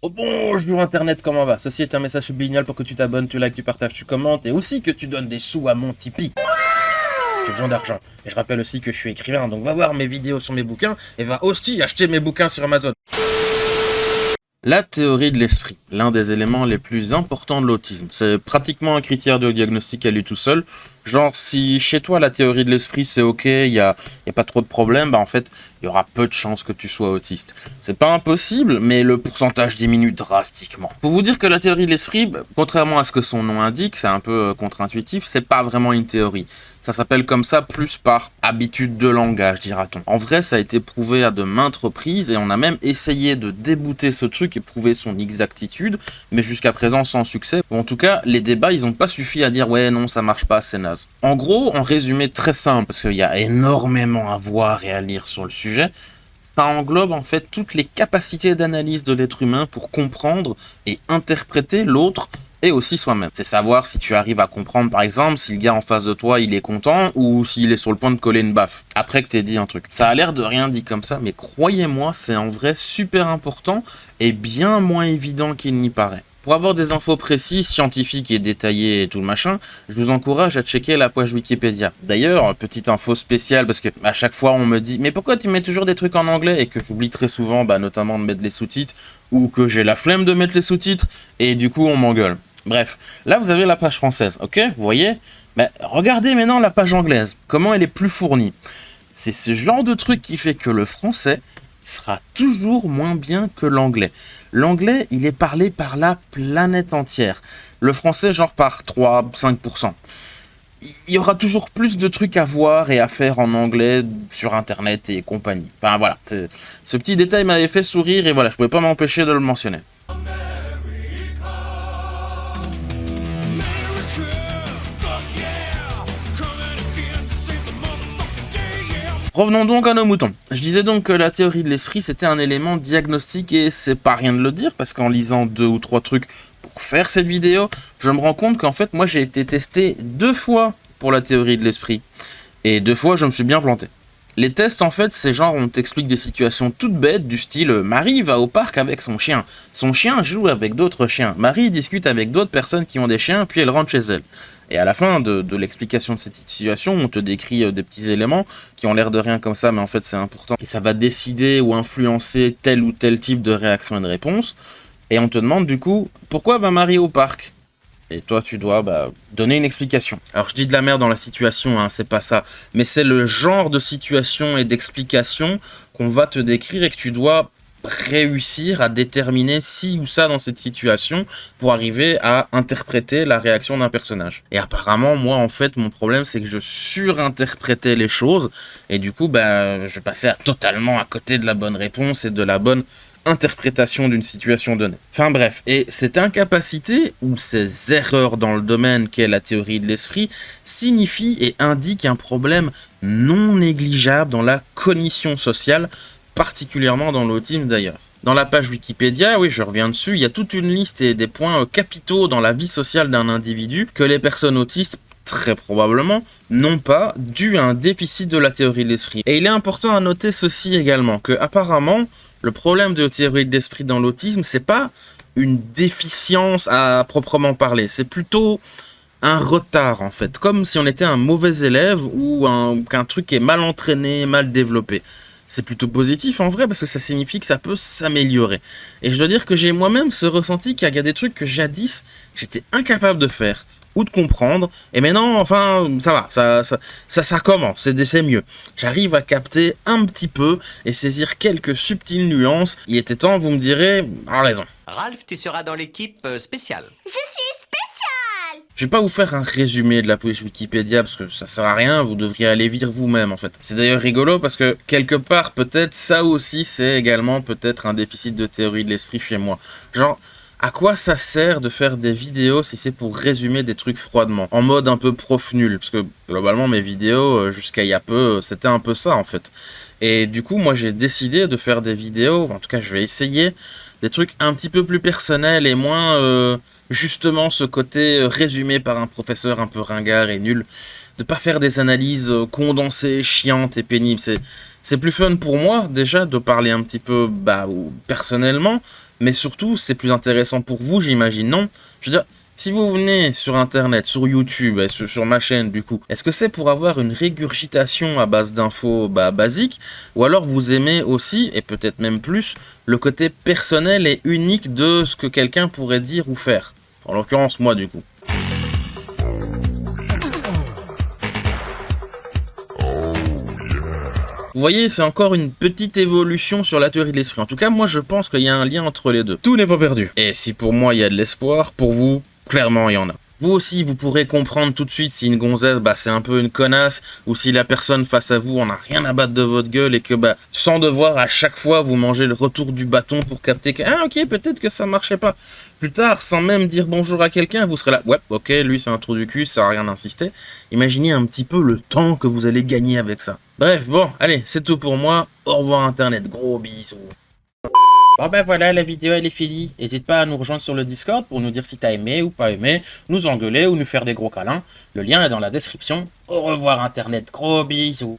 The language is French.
Oh bonjour Internet, comment va? Ceci est un message subliminal pour que tu t'abonnes, tu likes, tu partages, tu commentes et aussi que tu donnes des sous à mon Tipeee. J'ai besoin d'argent. Et je rappelle aussi que je suis écrivain, donc va voir mes vidéos sur mes bouquins et va aussi acheter mes bouquins sur Amazon. La théorie de l'esprit, l'un des éléments les plus importants de l'autisme. C'est pratiquement un critère de diagnostic à lui tout seul. Genre, si chez toi la théorie de l'esprit c'est ok, y a pas trop de problèmes, bah en fait, il y aura peu de chances que tu sois autiste. C'est pas impossible, mais le pourcentage diminue drastiquement. Pour vous dire que la théorie de l'esprit, contrairement à ce que son nom indique, c'est un peu contre-intuitif, c'est pas vraiment une théorie. Ça s'appelle comme ça plus par habitude de langage, dira-t-on. En vrai, ça a été prouvé à de maintes reprises et on a même essayé de débouter ce truc et prouver son exactitude, mais jusqu'à présent sans succès. En tout cas, les débats, ils ont pas suffi à dire ouais, non, ça marche pas, c'est naze. En gros, en résumé très simple, parce qu'il y a énormément à voir et à lire sur le sujet, ça englobe en fait toutes les capacités d'analyse de l'être humain pour comprendre et interpréter l'autre et aussi soi-même. C'est savoir si tu arrives à comprendre par exemple si le gars en face de toi il est content ou s'il est sur le point de coller une baffe après que t'aies dit un truc. Ça a l'air de rien dit comme ça, mais croyez-moi, c'est en vrai super important et bien moins évident qu'il n'y paraît. Pour avoir des infos précises, scientifiques et détaillées et tout le machin, je vous encourage à checker la page Wikipédia. D'ailleurs, petite info spéciale, parce que à chaque fois on me dit « Mais pourquoi tu mets toujours des trucs en anglais ?» et que j'oublie très souvent, notamment de mettre les sous-titres, ou que j'ai la flemme de mettre les sous-titres, et du coup on m'engueule. Bref, là vous avez la page française, ok? Vous voyez? Regardez maintenant la page anglaise, comment elle est plus fournie. C'est ce genre de truc qui fait que le français sera toujours moins bien que l'anglais. L'anglais, il est parlé par la planète entière. Le français, genre par 3-5%. Il y aura toujours plus de trucs à voir et à faire en anglais sur internet et compagnie. Enfin voilà, ce petit détail m'avait fait sourire et voilà, je pouvais pas m'empêcher de le mentionner. Revenons donc à nos moutons. Je disais donc que la théorie de l'esprit c'était un élément diagnostique et c'est pas rien de le dire parce qu'en lisant 2 ou 3 trucs pour faire cette vidéo, je me rends compte qu'en fait moi j'ai été testé 2 fois pour la théorie de l'esprit et 2 fois je me suis bien planté. Les tests en fait c'est genre on t'explique des situations toutes bêtes du style Marie va au parc avec son chien joue avec d'autres chiens, Marie discute avec d'autres personnes qui ont des chiens puis elle rentre chez elle. Et à la fin de l'explication de cette situation, on te décrit des petits éléments qui ont l'air de rien comme ça, mais en fait c'est important. Et ça va décider ou influencer tel ou tel type de réaction et de réponse. Et on te demande du coup, pourquoi va Marie au parc? Et toi tu dois donner une explication. Alors je dis de la merde dans la situation, hein, c'est pas ça. Mais c'est le genre de situation et d'explication qu'on va te décrire et que tu dois réussir à déterminer ci ou ça dans cette situation pour arriver à interpréter la réaction d'un personnage. Et apparemment, moi, en fait, mon problème, c'est que je surinterprétais les choses, et du coup, je passais totalement à côté de la bonne réponse et de la bonne interprétation d'une situation donnée. Enfin bref, et cette incapacité, ou ces erreurs dans le domaine qu'est la théorie de l'esprit, signifie et indique un problème non négligeable dans la cognition sociale, particulièrement dans l'autisme d'ailleurs. Dans la page Wikipédia, oui, je reviens dessus, il y a toute une liste et des points capitaux dans la vie sociale d'un individu que les personnes autistes, très probablement, n'ont pas, dû à un déficit de la théorie de l'esprit. Et il est important à noter ceci également, que apparemment, le problème de la théorie de l'esprit dans l'autisme, c'est pas une déficience à proprement parler, c'est plutôt un retard en fait, comme si on était un mauvais élève ou qu'un truc est mal entraîné, mal développé. C'est plutôt positif en vrai parce que ça signifie que ça peut s'améliorer. Et je dois dire que j'ai moi-même ce ressenti qu'il y a des trucs que jadis j'étais incapable de faire ou de comprendre. Et maintenant, enfin, ça va, ça commence, c'est mieux. J'arrive à capter un petit peu et saisir quelques subtiles nuances. Il était temps, vous me direz, a raison. Ralph, tu seras dans l'équipe spéciale. Je suis spécial. Je vais pas vous faire un résumé de la page Wikipédia parce que ça sert à rien, vous devriez aller lire vous-même en fait. C'est d'ailleurs rigolo parce que quelque part peut-être ça aussi c'est également peut-être un déficit de théorie de l'esprit chez moi. Genre, à quoi ça sert de faire des vidéos si c'est pour résumer des trucs froidement, en mode un peu prof nul, parce que globalement mes vidéos jusqu'à il y a peu c'était un peu ça en fait. Et du coup moi j'ai décidé de faire des vidéos, en tout cas je vais essayer, des trucs un petit peu plus personnels et moins justement ce côté résumé par un professeur un peu ringard et nul, de pas faire des analyses condensées, chiantes et pénibles. C'est plus fun pour moi, déjà, de parler un petit peu, personnellement, mais surtout, c'est plus intéressant pour vous, j'imagine, non? Je veux dire, si vous venez sur Internet, sur YouTube, et sur ma chaîne, du coup, est-ce que c'est pour avoir une régurgitation à base d'infos, basiques, ou alors vous aimez aussi, et peut-être même plus, le côté personnel et unique de ce que quelqu'un pourrait dire ou faire? En l'occurrence, moi, du coup. Vous voyez, c'est encore une petite évolution sur la théorie de l'esprit. En tout cas, moi, je pense qu'il y a un lien entre les deux. Tout n'est pas perdu. Et si pour moi, il y a de l'espoir, pour vous, clairement, il y en a. Vous aussi, vous pourrez comprendre tout de suite si une gonzesse, c'est un peu une connasse, ou si la personne face à vous en a rien à battre de votre gueule et que, sans devoir à chaque fois vous manger le retour du bâton pour capter que, ah, ok, peut-être que ça marchait pas. Plus tard, sans même dire bonjour à quelqu'un, vous serez là, ouais, ok, lui c'est un trou du cul, ça a rien d'insister. Imaginez un petit peu le temps que vous allez gagner avec ça. Bref, bon, allez, c'est tout pour moi. Au revoir Internet, gros bisous. Bon voilà, la vidéo elle est finie. N'hésite pas à nous rejoindre sur le Discord pour nous dire si t'as aimé ou pas aimé, nous engueuler ou nous faire des gros câlins. Le lien est dans la description. Au revoir Internet, gros bisous.